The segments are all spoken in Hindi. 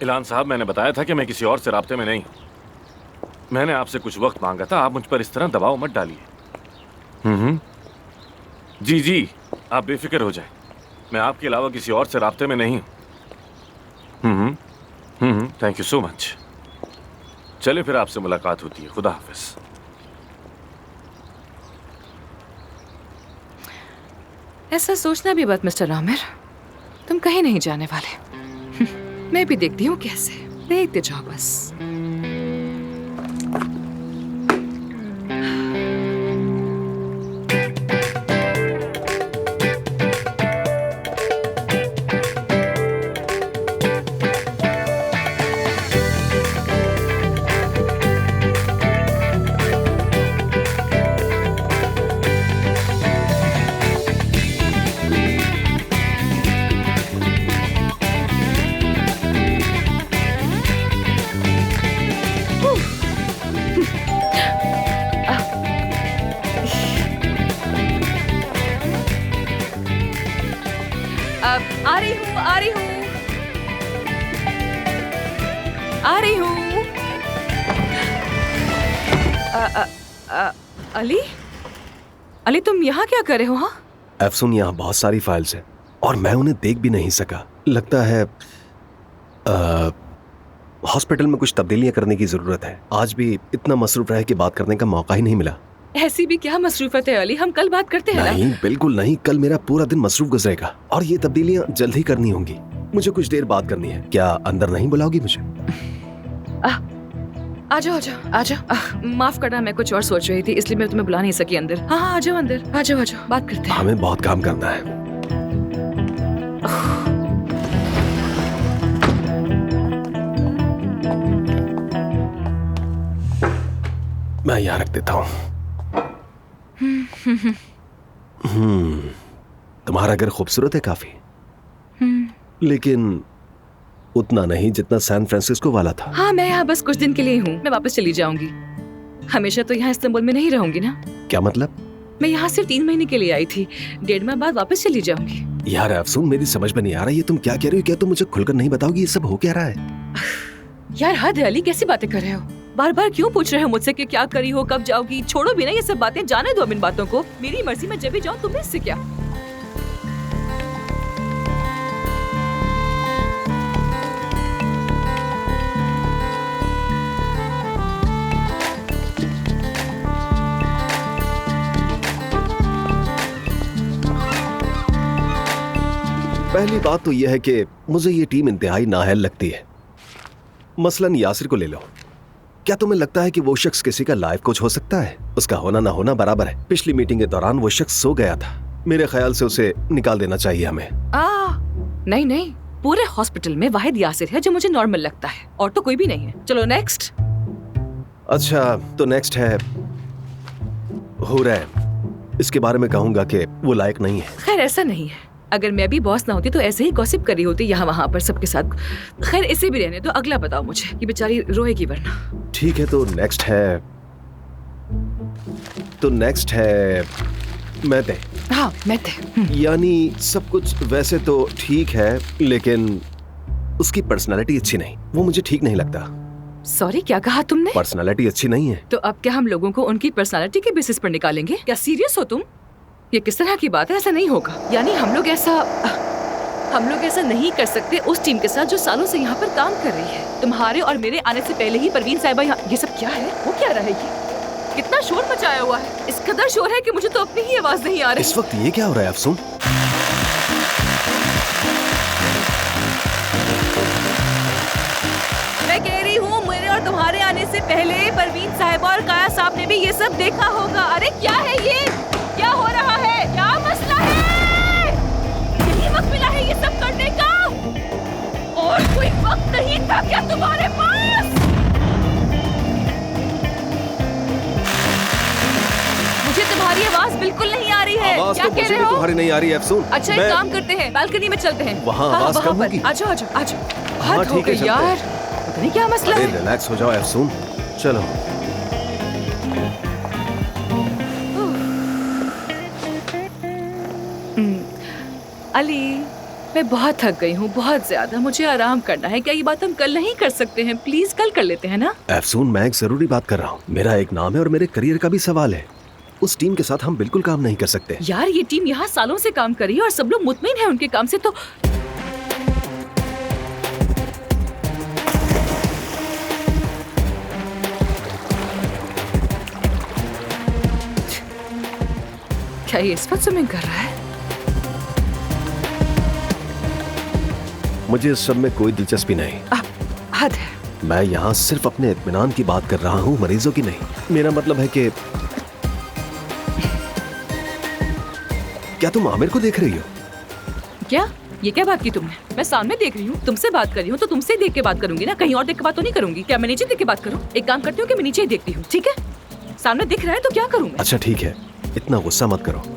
इलान साहब, मैंने बताया था कि मैं किसी और से राब्ते में नहीं हूं। मैंने आपसे कुछ वक्त मांगा था, आप मुझ पर इस तरह दबाव मत डालिए। जी जी, आप बेफिक्र हो जाएं। मैं आपके अलावा किसी और से राब्ते में नहीं हूं। Thank you so much. चले फिर, आपसे मुलाकात होती है। खुदा हाफिज। ऐसा सोचना भी मत मिस्टर आमिर, तुम कहीं नहीं जाने वाले। मैं भी देखती हूँ कैसे, देखते जाओ बस। अब आ रही हूँ, आ रही हूँ, आ रही हूँ। अली, अली तुम यहाँ क्या कर रहे हो? हाँ अफसून, यहाँ बहुत सारी फाइल्स हैं और मैं उन्हें देख भी नहीं सका। लगता है हॉस्पिटल में कुछ तब्दीलियां करने की जरूरत है। आज भी इतना मसरूफ रहे कि बात करने का मौका ही नहीं मिला। ऐसी भी क्या मसरूफत है अली, हम कल बात करते हैं ना? नहीं, बिल्कुल नहीं। कल मेरा पूरा दिन मसरूफ गुजरेगा और ये तब्दीलियां जल्द ही करनी होंगी। मुझे कुछ देर बात करनी है। क्या अंदर नहीं बुलाओगी मुझे? आ जाओ, आ जाओ, आ जाओ। माफ करना, मैं कुछ और सोच रही थी, इसलिए मैं तुम्हें बुला नहीं सकी अंदर। हाँ हाँ, आ जाओ अंदर, आ जाओ, आ जाओ, बात करते हैं। हमें बहुत काम करना है। मैं यहाँ रख देता हूँ। तुम्हारा घर खूबसूरत है काफी, लेकिन उतना नहीं जितना सैन फ्रांसिस्को वाला था। हाँ, मैं यहाँ बस कुछ दिन के लिए हूँ, मैं वापस चली जाऊंगी। हमेशा तो यहाँ इस्तांबुल में नहीं रहूंगी ना। क्या मतलब? मैं यहाँ सिर्फ 3 महीने के लिए आई थी, 1.5 माह बाद वापस चली जाऊंगी। यार अफसून, मेरी समझ में नहीं आ रहा ये तुम क्या कह रही हो। क्या तुम मुझे खुलकर नहीं बताओगी ये सब हो क्या रहा है? यार हद है अली, कैसी बातें कर रहे हो? बार बार क्यों पूछ रहे हो मुझसे कि क्या करी हो, कब जाओगी? छोड़ो भी ना ये सब बातें, जाने दो अब इन बातों को। मेरी मर्जी, मैं जब भी जाऊँ, तुम्हें इससे क्या? पहली बात तो यह है कि मुझे ये टीम इंतहाई नाअहल लगती है। मसलन यासिर को ले लो। क्या तुम्हें लगता है कि वो शख्स किसी का लाइफ कोच हो सकता है? उसका होना ना होना बराबर है। पिछली मीटिंग के दौरान वो शख्स सो गया था। मेरे ख्याल से उसे निकाल देना चाहिए हमें। नहीं नहीं, पूरे हॉस्पिटल में वाहिद यासिर है जो मुझे नॉर्मल लगता है, और तो कोई भी नहीं है। चलो नेक्स्ट। अच्छा, तो नेक्स्ट है हुरै। इसके बारे में कहूंगा कि वो लायक नहीं है। खैर ऐसा नहीं है, अगर मैं भी बॉस ना होती तो ऐसे ही गॉसिप करी होती यहाँ वहाँ पर सबके साथ। खैर इसे भी रहने दो, अगला बताओ मुझे, ये बेचारी रोएगी वरना। ठीक है, तो नेक्स्ट है मैते। हाँ मैते। यानी सब कुछ वैसे तो ठीक है, लेकिन उसकी पर्सनालिटी अच्छी नहीं। वो मुझे ठीक नहीं लगता। सॉरी, क्या कहा तुमने? पर्सनालिटी अच्छी नहीं है। तो अब क्या हम लोगों को उनकी पर्सनालिटी के बेसिस पर निकालेंगे? क्या सीरियस हो तुम? ये किस तरह की बात है? ऐसा नहीं होगा। यानी हम लोग ऐसा नहीं कर सकते उस टीम के साथ जो सालों से यहाँ पर काम कर रही है। तुम्हारे और मेरे आने से पहले ही परवीन साहिबा यहाँ। ये सब क्या है? वो क्या रहा है? ये कितना शोर मचाया हुआ है? इस कदर शोर है कि मुझे तो अपनी ही आवाज नहीं आ रही। इस वक्त ये क्या हो रहा है अफसून? मैं कह रही हूँ, मेरे और तुम्हारे आने से पहले परवीन साहिबा और काया साहब ने भी ये सब देखा होगा। अरे क्या है ये? क्या हो रहा है? क्या मसला है? यही वक्त मिला है ये सब करने का? और कोई वक्त नहीं था क्या तुम्हारे पास? मुझे तुम्हारी आवाज बिल्कुल नहीं आ रही है। आवाज क्या तो मुझे भी तुम्हारी नहीं आ रही है अफसून। अच्छा एक काम करते हैं, बालकनी में चलते हैं। वहाँ आवाज कम होगी। आ जाओ, आ जाओ, आ जाओ। हाँ हद हो ठीक है, गई यार, पता नहीं क्या मसला है। रिलैक्स हो जाओ अफसून, चलो। अली, मैं बहुत थक गई हूँ, बहुत ज्यादा। मुझे आराम करना है। क्या ये बात हम कल नहीं कर सकते हैं? प्लीज कल कर लेते हैं ना। अफसून, मैं एक जरूरी बात कर रहा हूँ। मेरा एक नाम है और मेरे करियर का भी सवाल है। उस टीम के साथ हम बिल्कुल काम नहीं कर सकते। यार ये टीम यहाँ सालों से काम कर रही है और सब लोग मुतमिन है उनके काम से, तो क्या ये इस वक्त स्विमिंग कर रहा है? मुझे इस सब में कोई दिलचस्पी नहीं। हद है। मैं यहाँ सिर्फ अपने इत्मीनान की बात कर रहा हूँ, मरीजों की नहीं। मेरा मतलब है कि क्या तुम आमिर को देख रही हो? क्या ये क्या बात की तुमने? मैं सामने देख रही हूँ, तुमसे बात कर रही हूँ, तो तुमसे देख के बात करूंगी ना, कहीं और देख के बात तो नहीं करूंगी। क्या मैं नीचे देख के बात करूँ? एक काम करती हूँ कि मैं नीचे ही देखती हूँ, ठीक है? सामने दिख रहा है तो क्या करूँ मैं? अच्छा ठीक है, इतना गुस्सा मत करो।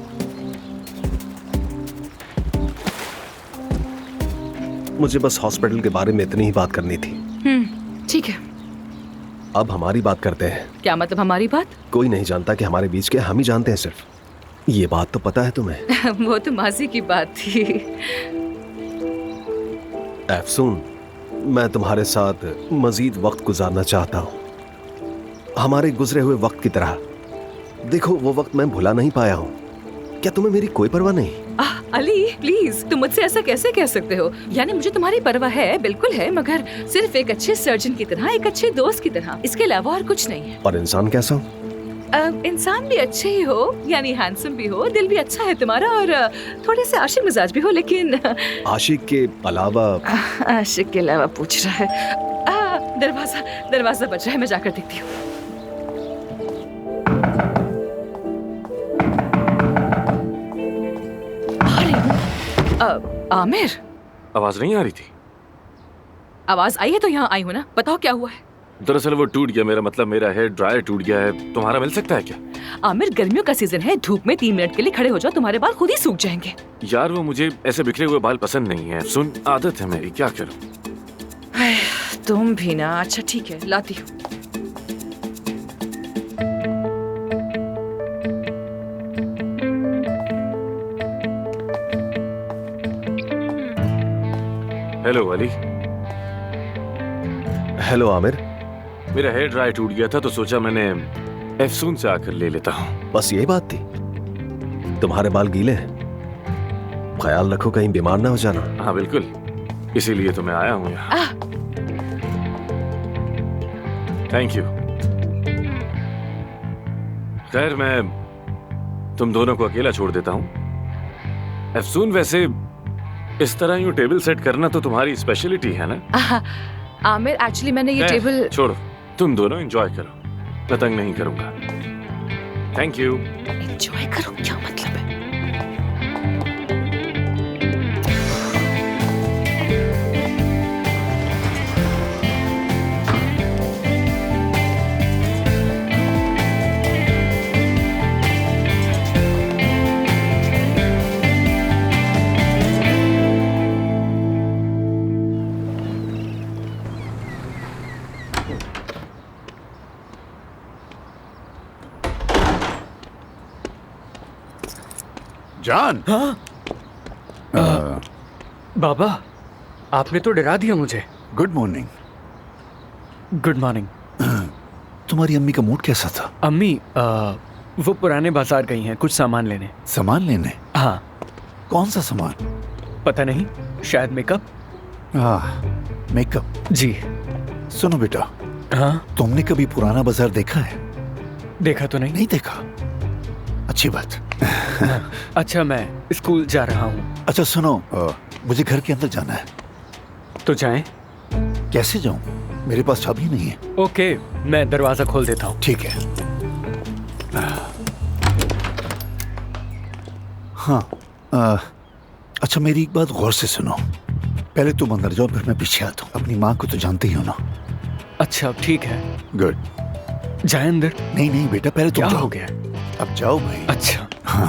मुझे बस हॉस्पिटल के बारे में इतनी ही बात करनी थी। ठीक है। अब हमारी बात करते हैं। क्या मतलब हमारी बात? कोई नहीं जानता कि हमारे बीच के, हम ही जानते हैं सिर्फ। ये बात तो पता है तुम्हें। वो तो माजी की बात थी। अफसून, मैं तुम्हारे साथ मजीद वक्त गुजारना चाहता हूँ, हमारे गुजरे हुए वक्त की तरह। देखो, वो वक्त मैं भुला नहीं पाया हूँ। क्या तुम्हें मेरी कोई परवाह नहीं? अली प्लीज, तुम मुझसे ऐसा कैसे कह सकते हो? यानी मुझे तुम्हारी परवाह है, बिल्कुल है, मगर सिर्फ एक अच्छे सर्जन की तरह, एक अच्छे दोस्त की तरह। इसके अलावा और कुछ नहीं है। और इंसान कैसा हो? इंसान भी अच्छे ही हो, यानी हैंडसम भी हो, दिल भी अच्छा है तुम्हारा, और थोड़े से आशिक मिजाज भी हो। लेकिन आशिक के अलावा? आशिक के अलावा पूछ रहा है। दरवाजा बज रहा है, मैं जाकर देखती हूँ। आमिर, आवाज नहीं आ रही थी? आवाज आई है तो यहाँ आई हूँ ना। बताओ क्या हुआ है? दरअसल वो टूट गया, मेरा मतलब मेरा हेयर ड्रायर टूट गया है। तुम्हारा मिल सकता है क्या? आमिर, गर्मियों का सीजन है, धूप में 3 मिनट के लिए खड़े हो जाओ, तुम्हारे बाल खुद ही सूख जाएंगे। यार वो मुझे ऐसे बिखरे हुए बाल पसंद नहीं है। सुन, आदत है मेरी, क्या करूं? तुम भी ना। अच्छा ठीक है, लाती हूँ। हेलो अली। हेलो आमिर। मेरा हेयर ड्रायर टूट गया था तो सोचा मैंने अफसून से आकर ले लेता हूँ। बस यही बात थी? तुम्हारे बाल गीले हैं, ख्याल रखो कहीं बीमार ना हो जाना। हाँ बिल्कुल, इसीलिए तो मैं आया हूँ यहाँ। Thank you. खैर, मैं तुम दोनों को अकेला छोड़ देता हूँ। अफसून, वैसे इस तरह यूं टेबल सेट करना तो तुम्हारी स्पेशलिटी है ना? आमिर, एक्चुअली मैंने ये टेबल। छोड़ो, तुम दोनों एंजॉय करो, मैं तंग नहीं करूंगा। Thank you. एंजॉय करो क्या मतलब है? जान। हाँ? बाबा, आपने तो डरा दिया मुझे। Good morning. Good morning. तुम्हारी अम्मी का मूड कैसा था? अम्मी वो पुराने बाजार गई हैं कुछ सामान लेने। सामान लेने? हाँ। कौन सा सामान? पता नहीं, शायद मेकअप। मेकअप? जी। सुनो बेटा। हाँ? तुमने कभी पुराना बाजार देखा है? देखा तो नहीं। नहीं देखा? अच्छी बात। अच्छा, मैं स्कूल जा रहा हूँ। अच्छा सुनो, मुझे घर के अंदर जाना है। तो जाएं? कैसे जाऊं? मेरे पास चाबी नहीं है। ओके, मैं दरवाजा खोल देता हूँ। ठीक है। हाँ। अच्छा, मेरी एक बात गौर से सुनो। पहले तुम अंदर जाओ, फिर मैं पीछे आता हूँ। अपनी माँ को तो जानते ही हो ना। अच्छा ठीक है। गुड। जाए अंदर? नहीं नहीं बेटा, पहले तुम क्या जाओ। हो गया? अब जाओ भाई। अच्छा। हाँ।